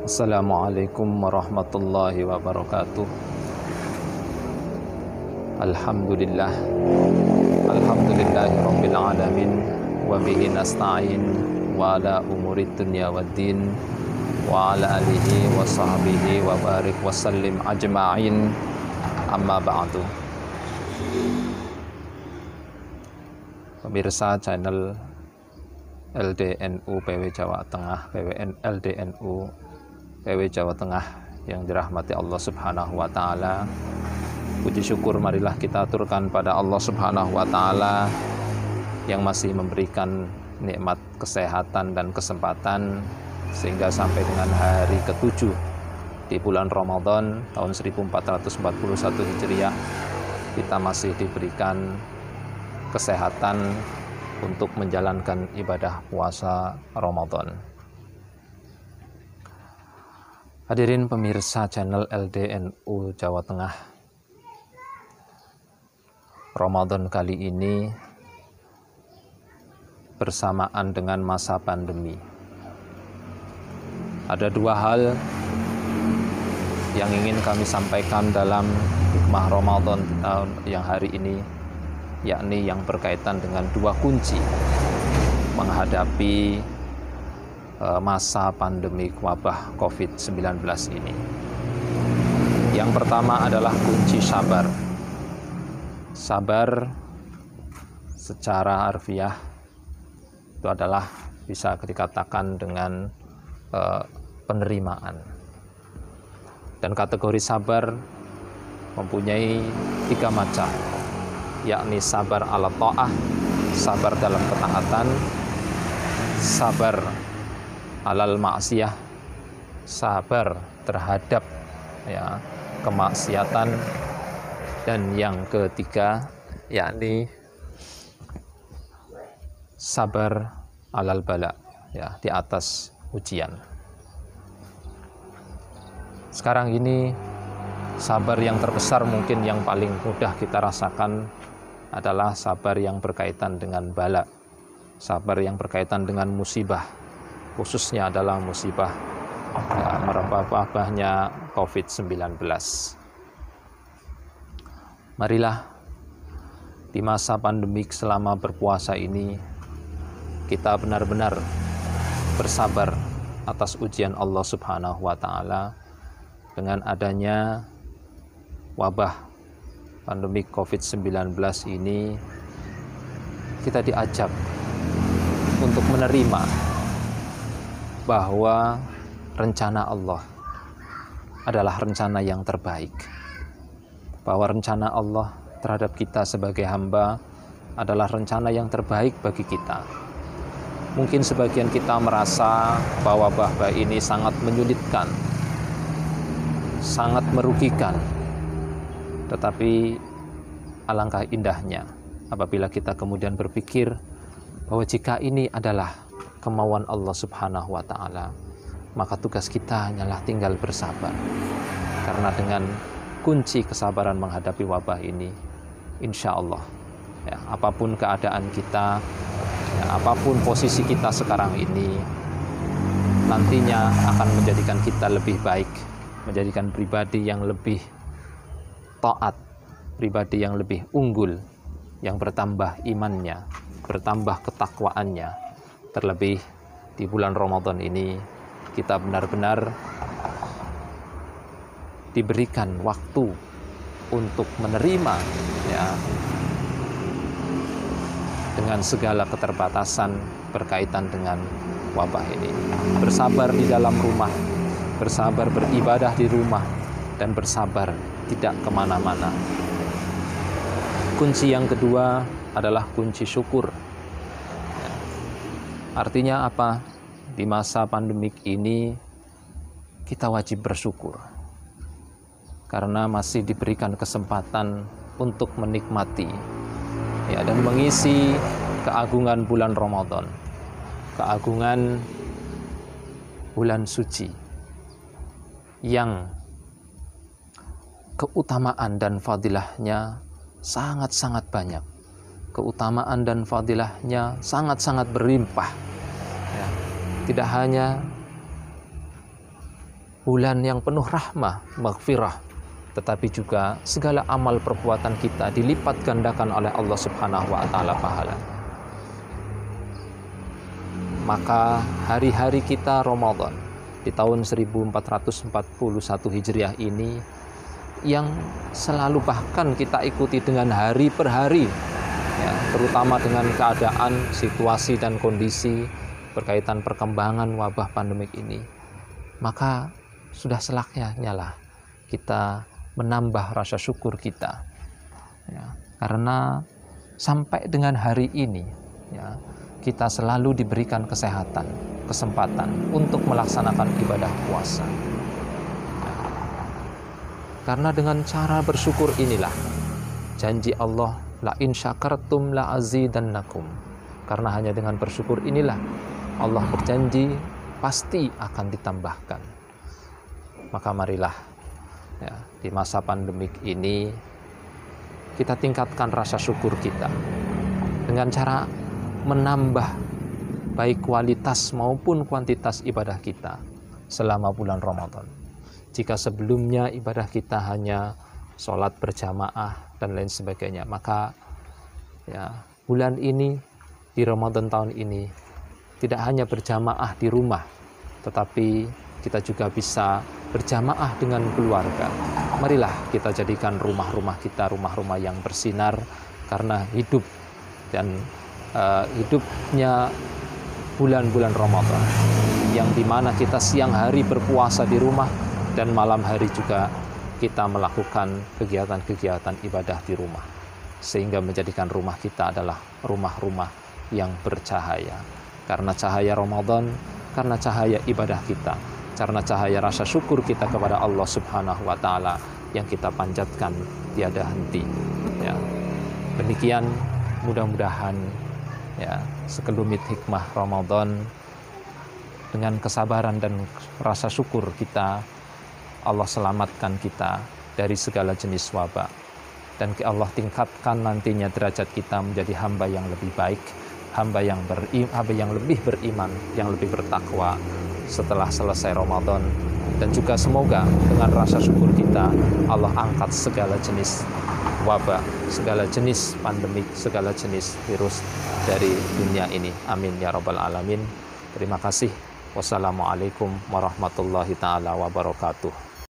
Assalamualaikum warahmatullahi wabarakatuh. Alhamdulillah. Alhamdulillahi rabbil alamin. Wa bihi nasta'in wa ala umurid dunya waddin. Wa ala alihi wa sahbihi wa barik wa sallim ajma'in. Amma ba'du. Pemirsa channel LDNU PW Jawa Tengah, LDNU PW Jawa Tengah yang dirahmati Allah Subhanahu wa taala. Puji syukur marilah kita aturkan pada Allah Subhanahu wa taala yang masih memberikan nikmat kesehatan dan kesempatan sehingga sampai dengan hari ke-7 di bulan Ramadan tahun 1441 Hijriah kita masih diberikan kesehatan untuk menjalankan ibadah puasa Ramadan. Hadirin pemirsa channel LDNU Jawa Tengah, Ramadan kali ini bersamaan dengan masa pandemi. Ada dua hal yang ingin kami sampaikan dalam hikmah Ramadan yang hari ini, yakni yang berkaitan dengan dua kunci menghadapi masa pandemi wabah COVID-19 ini. Yang pertama adalah kunci sabar. Sabar secara harfiah itu adalah bisa dikatakan dengan penerimaan. Dan kategori sabar mempunyai 3 macam, yakni sabar ala ta'ah, sabar dalam ketaatan, sabar alal maksiyah, sabar terhadap kemaksiatan, dan yang ketiga yakni sabar alal bala, di atas ujian. Sekarang ini sabar yang terbesar mungkin yang paling mudah kita rasakan adalah sabar yang berkaitan dengan bala, sabar yang berkaitan dengan musibah, khususnya adalah musibah merebaknya COVID-19. Marilah di masa pandemik selama berpuasa ini kita benar-benar bersabar atas ujian Allah Subhanahu wa taala. Dengan adanya wabah pandemi COVID-19 ini, kita diajak untuk menerima bahwa rencana Allah adalah rencana yang terbaik, bahwa rencana Allah terhadap kita sebagai hamba adalah rencana yang terbaik bagi kita. Mungkin sebagian kita merasa bahwa wabah ini sangat menyulitkan, sangat merugikan, tetapi alangkah indahnya apabila kita kemudian berpikir bahwa jika ini adalah kemauan Allah Subhanahu wa taala, maka tugas kita hanyalah tinggal bersabar. Karena dengan kunci kesabaran menghadapi wabah ini, insya Allah, apapun keadaan kita, apapun posisi kita sekarang ini, nantinya akan menjadikan kita lebih baik, menjadikan pribadi yang lebih taat, pribadi yang lebih unggul, yang bertambah imannya, bertambah ketakwaannya. Terlebih di bulan Ramadan ini kita benar-benar diberikan waktu untuk menerima dengan segala keterbatasan berkaitan dengan wabah ini. Bersabar di dalam rumah, bersabar beribadah di rumah, dan bersabar tidak kemana-mana. Kunci yang kedua adalah kunci syukur. Artinya apa? Di masa pandemik ini kita wajib bersyukur karena masih diberikan kesempatan untuk menikmati dan mengisi keagungan bulan Ramadan, keagungan bulan suci yang keutamaan dan fadilahnya sangat-sangat banyak. Keutamaan dan fadilahnya sangat-sangat berlimpah. Tidak hanya bulan yang penuh rahmah, maghfirah, tetapi juga segala amal perbuatan kita dilipat gandakan oleh Allah Subhanahu wa taala pahala. Maka hari-hari kita Ramadan di tahun 1441 Hijriah ini yang selalu bahkan kita ikuti dengan hari per hari, ya, terutama dengan keadaan, situasi dan kondisi berkaitan perkembangan wabah pandemik ini, maka sudah selaknya lah kita menambah rasa syukur kita, ya, karena sampai dengan hari ini, ya, kita selalu diberikan kesehatan, kesempatan untuk melaksanakan ibadah puasa. Karena dengan cara bersyukur inilah janji Allah, la in syakartum la azidannakum. Karena hanya dengan bersyukur inilah Allah berjanji pasti akan ditambahkan. Maka marilah, ya, di masa pandemik ini kita tingkatkan rasa syukur kita dengan cara menambah baik kualitas maupun kuantitas ibadah kita selama bulan Ramadan. Jika sebelumnya ibadah kita hanya sholat berjamaah dan lain sebagainya, maka ya, bulan ini di Ramadan tahun ini tidak hanya berjamaah di rumah, tetapi kita juga bisa berjamaah dengan keluarga. Marilah kita jadikan rumah-rumah kita rumah-rumah yang bersinar, karena hidup dan hidupnya bulan-bulan Ramadan yang dimana kita siang hari berpuasa di rumah dan malam hari juga kita melakukan kegiatan-kegiatan ibadah di rumah, sehingga menjadikan rumah kita adalah rumah-rumah yang bercahaya karena cahaya Ramadan, karena cahaya ibadah kita, karena cahaya rasa syukur kita kepada Allah Subhanahu wa taala yang kita panjatkan tiada henti, ya. Demikian mudah-mudahan, ya, sekelumit hikmah Ramadan dengan kesabaran dan rasa syukur kita, Allah selamatkan kita dari segala jenis wabah, dan Allah tingkatkan nantinya derajat kita menjadi hamba yang lebih baik, hamba yang lebih beriman, yang lebih bertakwa setelah selesai Ramadan. Dan juga semoga dengan rasa syukur kita Allah angkat segala jenis wabah, segala jenis pandemik, segala jenis virus dari dunia ini. Amin ya rabbal alamin. Terima kasih. Wassalamualaikum warahmatullahi taala wabarakatuh.